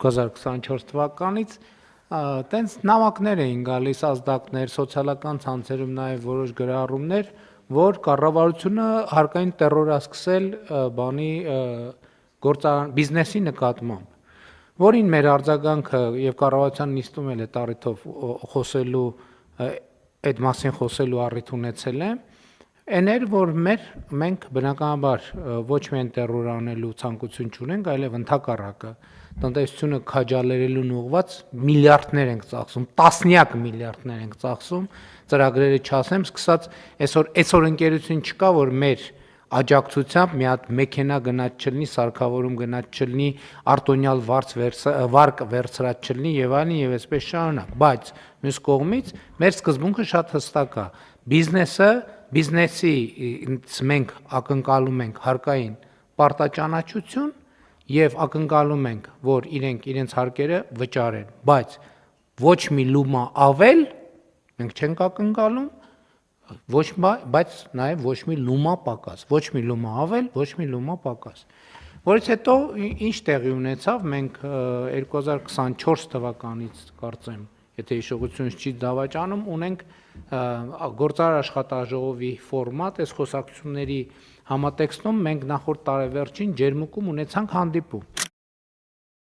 2024 թվականից տենց նամակներ էին գալիս ազդակներ, սոցիալական ցանցերում նաև որոշ գրառումներ, որ կառավարությունը հարկային տերոր է սկսել բանի բիզնեսի նկատմամբ, որին մեր արձագանքը եւ կառավարության նիստում էլ այդ առիթով խոսելու այդ մասին խոսելու առիթ ունեցել եմ, այն էր, որ մենք բնականաբար ոչ միայն տերոր անելու ցանկություն չունենք, այլև ընդհակառակը տնտեսությունը քաջալերելուն ուղղված միլիարդներ ենք ծախսում, տասնյակ միլիարդներ ենք ծախսում, ծրագրերը չասեմ, սկսած այսօր ընկերություն չկա, որ մեր աջակցությամբ մի հատ մեքենա գնաց չլինի, սարքավորում գնաց չլինի, արտոնյալ վարկ վերցրած չլինի եւ այլն եւ այսպես շարունակ, բայց մյուս կողմից մեր սկզբունքը շատ հստակ է, բիզնեսից մենք ակնկալում ենք հարկային պարտաճանաչություն եւ ակնկալում ենք, որ իրենց հարկերը վճարեն, բայց ոչ մի լումա ավել մենք չենք ակնկալում, բայց նաեւ ոչ մի լումա պակաս, ոչ մի լումա ավել, ոչ մի լումա պակաս։ Որից հետո ինչ տեղի ունեցավ, մենք 2024 թվականից կարծեմ, եթե հիշողությունս չի դավաճանում, ունենք գործարար աշխատաժողովի ֆորմատ, այս խոսակցությունների համատեքստում մենք նախորդ տարեվերջին ջերմուկում ունեցանք հանդիպում։